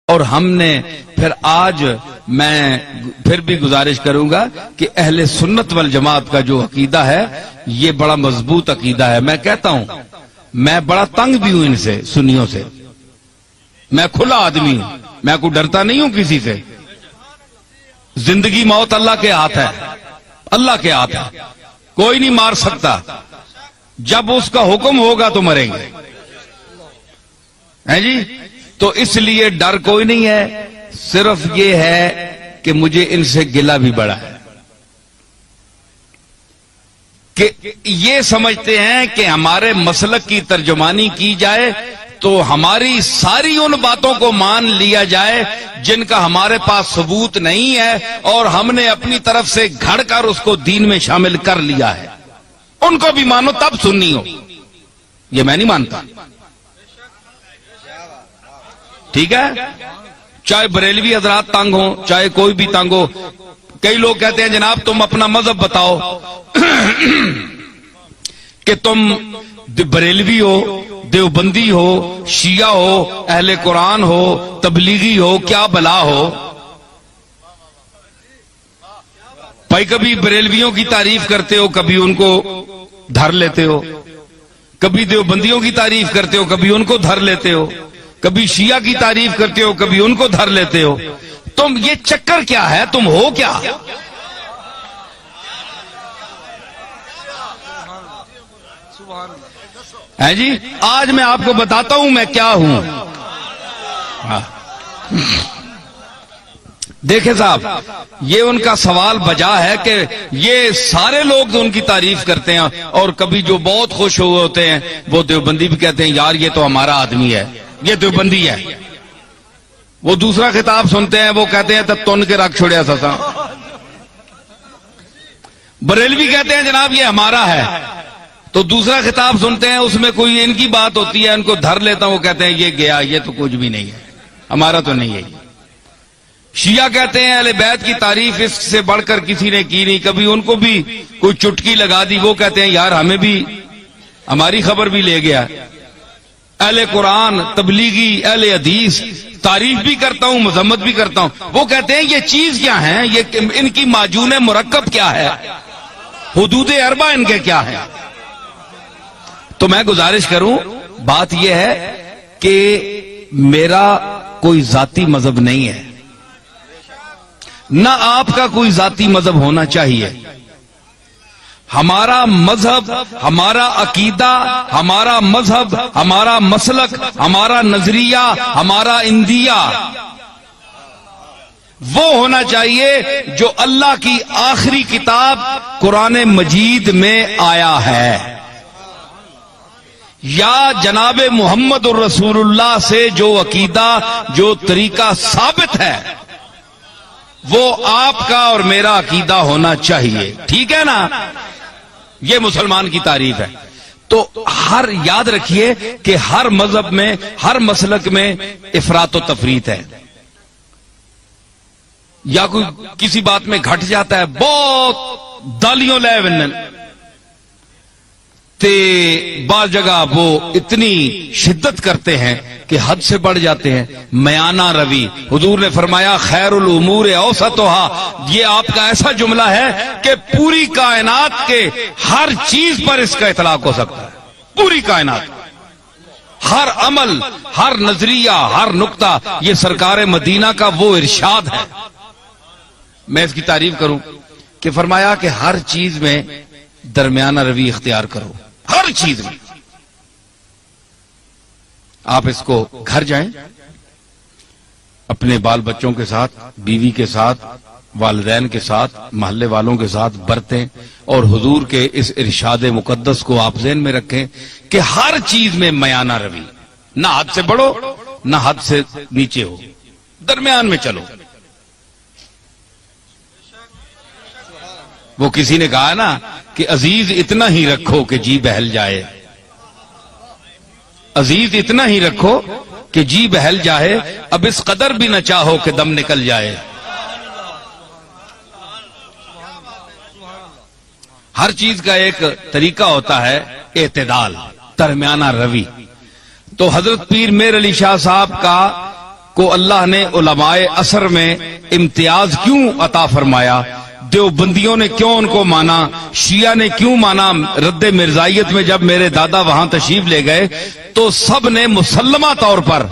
اور ہم نے پھر آج میں پھر بھی گزارش کروں گا کہ اہل سنت والجماعت کا جو عقیدہ ہے یہ بڑا مضبوط عقیدہ ہے. میں کہتا ہوں میں بڑا تنگ بھی ہوں ان سے، سنیوں سے. میں کھلا آدمی ہوں، میں کوئی ڈرتا نہیں ہوں کسی سے. زندگی موت اللہ کے ہاتھ ہے، اللہ کے ہاتھ ہے، کوئی نہیں مار سکتا. جب اس کا حکم ہوگا تو مریں گے، ہیں جی. تو اس لیے ڈر کوئی نہیں ہے، صرف یہ ہے کہ مجھے ان سے گلہ بھی بڑا ہے کہ یہ سمجھتے ہیں کہ ہمارے مسلک کی ترجمانی کی جائے تو ہماری ساری ان باتوں کو مان لیا جائے جن کا ہمارے پاس ثبوت نہیں ہے، اور ہم نے اپنی طرف سے گھڑ کر اس کو دین میں شامل کر لیا ہے. ان کو بھی مانو تب سنی ہو، یہ میں نہیں مانتا. ٹھیک ہے، چاہے بریلوی حضرات تنگ ہوں، چاہے کوئی بھی تنگ ہو. کئی لوگ کہتے ہیں جناب تم اپنا مذہب بتاؤ کہ تم بریلوی ہو، دیوبندی ہو، شیعہ ہو، اہل قرآن ہو، تبلیغی ہو، کیا بلا ہو. بھائی کبھی بریلویوں کی تعریف کرتے ہو، کبھی ان کو دھر لیتے ہو، کبھی دیوبندیوں کی تعریف کرتے ہو، کبھی ان کو دھر لیتے ہو، کبھی شیعہ کی تعریف کرتے ہو، کبھی ان کو دھر لیتے ہو. تم یہ چکر کیا ہے؟ تم ہو کیا؟ ہے جی. آج میں آپ کو بتاتا ہوں میں کیا ہوں. دیکھیں صاحب، یہ ان کا سوال بجا ہے کہ یہ سارے لوگ جو ان کی تعریف کرتے ہیں، اور کبھی جو بہت خوش ہوئے ہوتے ہیں وہ دیوبندی بھی کہتے ہیں یار یہ تو ہمارا آدمی ہے، یہ دیوبندی ہے. وہ دوسرا خطاب سنتے ہیں، وہ کہتے ہیں تب تن کے رکھ چھوڑیا سسا. بریلوی کہتے ہیں جناب یہ ہمارا ہے، تو دوسرا خطاب سنتے ہیں، اس میں کوئی ان کی بات ہوتی ہے، ان کو دھر لیتا ہوں، وہ کہتے ہیں یہ گیا، یہ تو کچھ بھی نہیں ہے، ہمارا تو نہیں ہے. شیعہ کہتے ہیں اہل بیت کی تعریف اس سے بڑھ کر کسی نے کی نہیں، کبھی ان کو بھی کوئی چٹکی لگا دی، وہ کہتے ہیں یار ہمیں بھی ہماری خبر بھی لے گیا. اہل قرآن، تبلیغی، اہل حدیث تعریف بھی کرتا ہوں، مذمت بھی کرتا ہوں، وہ کہتے ہیں یہ چیز کیا ہے، یہ ان کی معجون مرکب کیا ہے، حدود اربع ان کے کیا ہے. تو میں گزارش کروں، بات یہ ہے کہ میرا کوئی ذاتی مذہب نہیں ہے، نہ آپ کا کوئی ذاتی مذہب ہونا چاہیے. ہمارا مذہب، ہمارا عقیدہ، ہمارا مذہب، ہمارا مسلک، ہمارا نظریہ، ہمارا اندیہ وہ ہونا چاہیے جو اللہ کی آخری کتاب قرآن مجید میں آیا ہے، یا جناب محمد الرسول اللہ سے جو عقیدہ، جو طریقہ ثابت ہے وہ آپ کا اور میرا عقیدہ ہونا چاہیے. ٹھیک ہے نا؟ یہ مسلمان کی تعریف ہے. تو ہر یاد رکھیے کہ ہر مذہب میں، ہر مسلک میں افراط و تفریط ہے، یا کوئی کسی بات میں گھٹ جاتا ہے، بہت دالیوں لے ونن تے بعض جگہ وہ اتنی شدت کرتے ہیں کہ حد سے بڑھ جاتے ہیں. میانہ روی، حضور نے فرمایا خیر الامور اوسطها، یہ آپ کا ایسا جملہ ہے کہ پوری کائنات کے ہر چیز پر اس کا اطلاق ہو سکتا ہے. پوری کائنات، ہر عمل، ہر نظریہ، ہر نقطہ، یہ سرکار مدینہ کا وہ ارشاد ہے. میں اس کی تعریف کروں کہ فرمایا کہ ہر چیز میں درمیانہ روی اختیار کرو، ہر چیز میں. آپ اس کو گھر جائیں، اپنے بال بچوں کے ساتھ، بیوی کے ساتھ، والدین کے ساتھ، محلے والوں کے ساتھ برتیں، اور حضور کے اس ارشاد مقدس کو آپ ذہن میں رکھیں کہ ہر چیز میں میانہ روی، نہ حد سے بڑھو نہ حد سے نیچے ہو، درمیان میں چلو. وہ کسی نے کہا نا کہ عزیز اتنا ہی رکھو کہ جی بہل جائے، عزیز اتنا ہی رکھو کہ جی بہل جائے، اب اس قدر بھی نہ چاہو کہ دم نکل جائے. ہر چیز کا ایک طریقہ ہوتا ہے، اعتدال، درمیانہ روی. تو حضرت پیر میر علی شاہ صاحب کا کو اللہ نے علماء عصر میں امتیاز کیوں عطا فرمایا؟ دیوبندیوں نے کیوں ان کو مانا؟ شیعہ نے کیوں مانا؟ رد مرزائیت میں جب میرے دادا وہاں تشریف لے گئے تو سب نے مسلمہ طور پر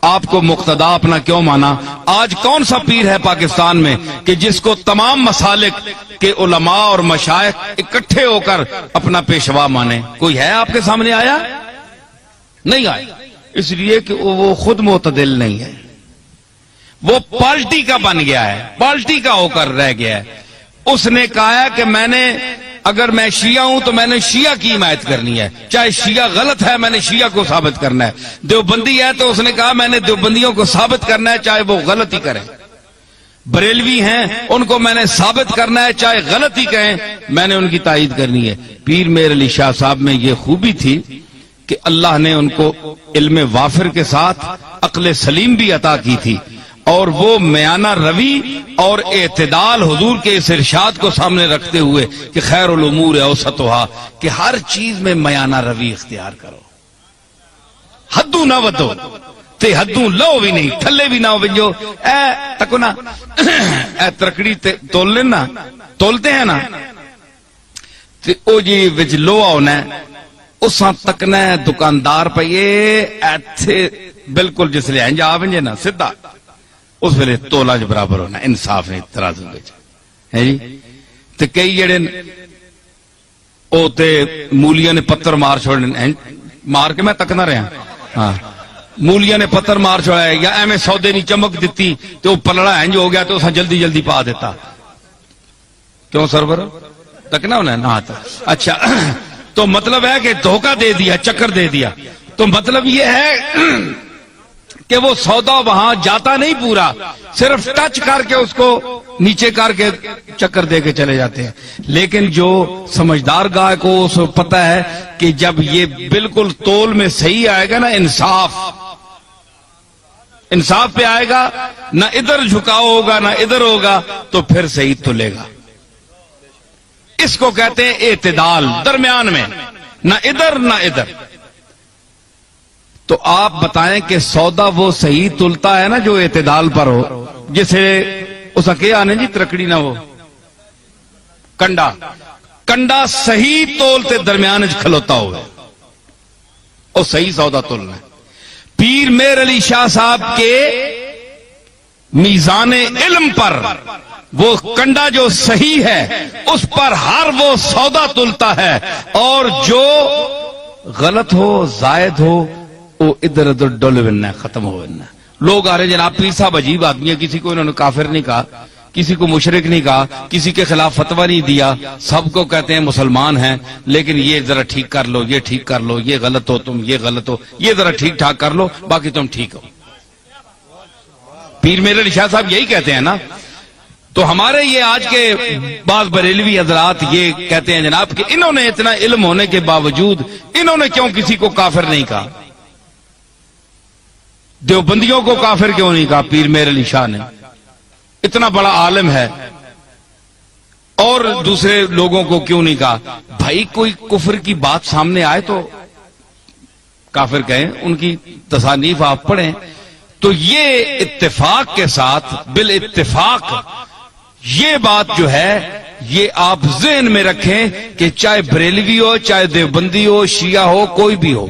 آپ کو مقتدا اپنا کیوں مانا؟ آج کون سا پیر ہے پاکستان میں کہ جس کو تمام مسالک کے علماء اور مشائخ اکٹھے ہو کر اپنا پیشوا مانے؟ کوئی ہے آپ کے سامنے آیا؟ نہیں آیا، اس لیے کہ وہ خود معتدل نہیں ہے، وہ پارٹی کا بن گیا ہے، پارٹی کا ہو کر رہ گیا ہے۔ اس نے کہا ہے کہ اگر میں شیعہ ہوں تو میں نے شیعہ کی حمایت کرنی ہے، چاہے شیعہ غلط ہے میں نے شیعہ کو ثابت کرنا ہے، دیوبندی ہے تو اس نے کہا میں نے دیوبندیوں کو ثابت کرنا ہے چاہے وہ غلط ہی کریں، بریلوی ہیں ان کو میں نے ثابت کرنا ہے چاہے غلط ہی کہیں، میں نے ان کی تائید کرنی ہے۔ پیر میر علی شاہ صاحب میں یہ خوبی تھی کہ اللہ نے ان کو علم وافر کے ساتھ عقل سلیم بھی عطا کی تھی، اور وہ میانہ روی اور اعتدال حضور کے اس ارشاد کو سامنے رکھتے ہوئے کہ خیر الامور اوسطھا، کہ ہر چیز میں میانہ روی اختیار کرو، حدوں نہ ودو تے حدوں لو بھی نہیں، تھلے بھی نہ ہو جو اے تکو نا اے ترکڑی تول لینا تولتے ہیں نا تے او جی وچ لوہا ہونا ہے اساں تکنا ہے دکاندار پہ یہ ایتھے بالکل جس لئے انجا آونجے نا سدھا اس ویلے تولا جو برابر ہونا، انصاف نہیں ترازو بیچ ہے جی۔ تے کئی جڑے او تے مولیاں نے پتھر مار چھوڑنے، مار کے میں تکنا رہا ہاں، مولیاں نے پتھر مار چھوڑا ہے یا ایمیں سودے نہیں چمک دیتی تو پلڑا انج ہو گیا تو اساں جلدی جلدی پا دیتا، کیوں سرور تکنا ہونا ہے نا تک۔ اچھا تو مطلب ہے کہ دھوکہ دے دیا، چکر دے دیا، تو مطلب یہ ہے کہ وہ سودا وہاں جاتا نہیں پورا، صرف ٹچ کر کے اس کو نیچے کر کے چکر دے کے چلے جاتے ہیں۔ لیکن جو سمجھدار گاہ کو اس کو پتا ہے کہ جب یہ بالکل تول میں صحیح آئے گا نا، انصاف پہ آئے گا، نہ ادھر جھکاؤ ہوگا نہ ادھر ہوگا، تو پھر صحیح تلے گا۔ اس کو کہتے ہیں اعتدال، درمیان میں، نہ ادھر نہ ادھر۔ تو آپ بتائیں کہ سودا وہ صحیح تلتا ہے نا جو اعتدال پر ہو، جسے اس کے آنے جی ترکڑی نہ ہو، کنڈا صحیح تولتے درمیان کھلوتا ہوئے اور صحیح سودا تلنا ہے۔ پیر میر علی شاہ صاحب کے میزان علم پر وہ کنڈا جو صحیح ہے اس پر ہر وہ سودا تلتا ہے، اور جو غلط ہو زائد ہو وہ ادھر ادھر ڈول بننا، ختم ہو بننا۔ لوگ آ رہے جناب پیر صاحب عجیب آدمی ہے، کسی کو انہوں نے کافر نہیں کہا، کسی کو مشرک نہیں کہا، کسی کے خلاف فتویٰ نہیں دیا، سب کو کہتے ہیں مسلمان ہیں، لیکن یہ ذرا ٹھیک کر لو، یہ ٹھیک کر لو، یہ غلط ہو تم، یہ غلط ہو، یہ ذرا ٹھیک ٹھاک کر لو، باقی تم ٹھیک ہو۔ پیر میر علی شاہ صاحب یہی کہتے ہیں نا۔ تو ہمارے یہ آج کے بعض بریلوی حضرات یہ کہتے ہیں جناب کہ انہوں نے اتنا علم ہونے کے باوجود انہوں نے کیوں کسی کو کافر نہیں کہا؟ دیوبندیوں کو کافر کیوں نہیں کہا پیر میر علی شاہ نے؟ اتنا بڑا عالم ہے، اور دوسرے لوگوں کو کیوں نہیں کہا؟ بھائی کوئی کفر کی بات سامنے آئے تو کافر کہیں، ان کی تصانیف آپ پڑھیں تو یہ اتفاق کے ساتھ بالاتفاق یہ بات جو ہے یہ آپ ذہن میں رکھیں کہ چاہے بریلوی ہو، چاہے دیوبندی ہو، شیعہ ہو، کوئی بھی ہو،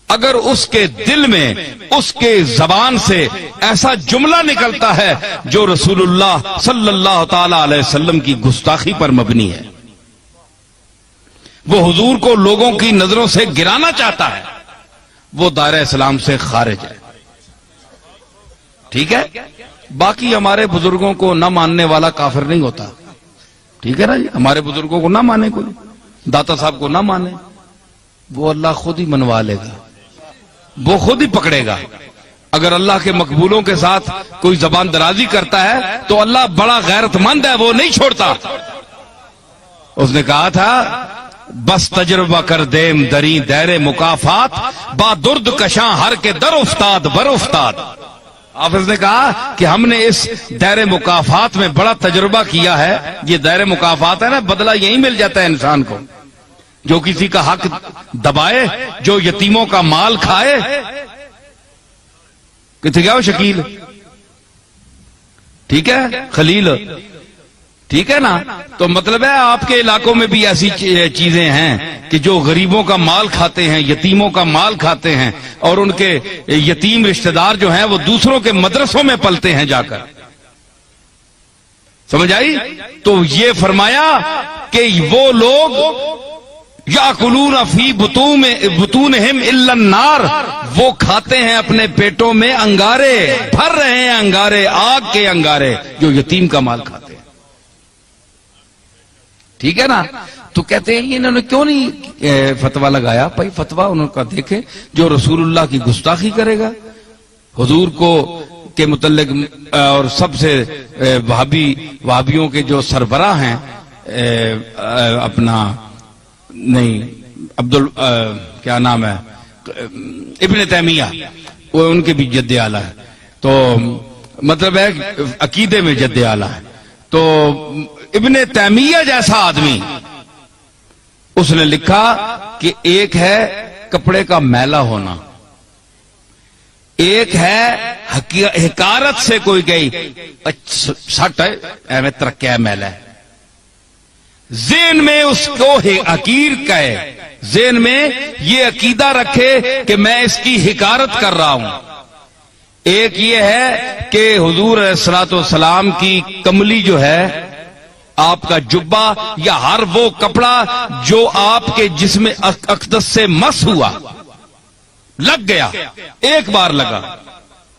اگر اس کے دل میں اس کے زبان سے ایسا جملہ نکلتا ہے جو رسول اللہ صلی اللہ تعالی علیہ وسلم کی گستاخی پر مبنی ہے، وہ حضور کو لوگوں کی نظروں سے گرانا چاہتا ہے، وہ دائرہ اسلام سے خارج ہے۔ ٹھیک ہے، باقی ہمارے بزرگوں کو نہ ماننے والا کافر نہیں ہوتا، ٹھیک ہے نا جی، ہمارے بزرگوں کو نہ مانے، کوئی داتا صاحب کو نہ مانے، وہ اللہ خود ہی منوا لے گا، وہ خود ہی پکڑے گا۔ اگر اللہ کے مقبولوں کے ساتھ کوئی زبان درازی کرتا ہے تو اللہ بڑا غیرت مند ہے، وہ نہیں چھوڑتا۔ اس نے کہا تھا بس تجربہ کر دیم دری دیر مکافات، با درد کشاں ہر کے در افتاد بر افتاد۔ حافظ نے کہا کہ ہم نے اس دائر مکافات میں بڑا تجربہ کیا ہے۔ یہ دائر مکافات ہے نا، بدلہ یہی مل جاتا ہے انسان کو، جو کسی کا حق دبائے، جو یتیموں کا مال کھائے، کتنے گیا وہ شکیل؟ ٹھیک ہے خلیل، ٹھیک ہے نا؟ تو مطلب ہے آپ کے علاقوں میں بھی ایسی چیزیں ہیں کہ جو غریبوں کا مال کھاتے ہیں، یتیموں کا مال کھاتے ہیں، اور ان کے یتیم رشتہ دار جو ہیں وہ دوسروں کے مدرسوں میں پلتے ہیں جا کر. سمجھ آئی؟ تو یہ فرمایا کہ وہ لوگ یاکلون فی بطونہم الا النار، وہ کھاتے ہیں اپنے پیٹوں میں انگارے، بھر رہے ہیں انگارے، آگ کے انگارے جو یتیم کا مال کھاتے ہیں. ٹھیک ہے نا؟ تو کہتے ہیں انہوں نے کیوں نہیں فتویٰ لگایا؟ بھائی فتویٰ انہوں کا دیکھیں، جو رسول اللہ کی گستاخی کرے گا، حضور کو کے متعلق، اور سب سے وہابیوں کے جو سربراہ ہیں، اپنا نہیں کیا نام ہے، ابن تیمیہ، وہ ان کے بھی جد اعلیٰ ہے. تو مطلب ہے عقیدے میں جد اعلیٰ ہے. تو ابن تیمیہ جیسا آدمی، اس نے لکھا کہ ایک ہے کپڑے کا میلا ہونا، ایک ہے حکارت سے کوئی گئی سٹ ہے ایویں ترکیا میلا ہے، ذہن میں اس کو حقیر کہے، ذہن میں یہ عقیدہ رکھے کہ میں اس کی حکارت کر رہا ہوں. ایک یہ ہے کہ حضور علیہ الصلوۃ والسلام کی کملی جو ہے، آپ کا جبہ یا ہر وہ کپڑا جو آپ کے جسم اقدس سے مس ہوا، لگ گیا، ایک بار لگا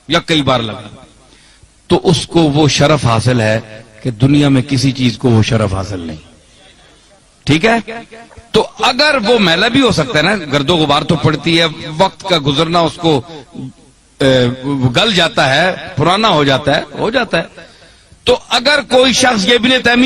یا کئی بار لگا، تو اس کو وہ شرف حاصل ہے کہ دنیا میں کسی چیز کو وہ شرف حاصل نہیں. ٹھیک ہے؟ تو اگر وہ میلا بھی ہو سکتا ہے نا، گرد و غبار تو پڑتی ہے، وقت کا گزرنا اس کو گل جاتا ہے، پرانا ہو جاتا ہے. تو اگر کوئی شخص، یہ ابن تیمیہ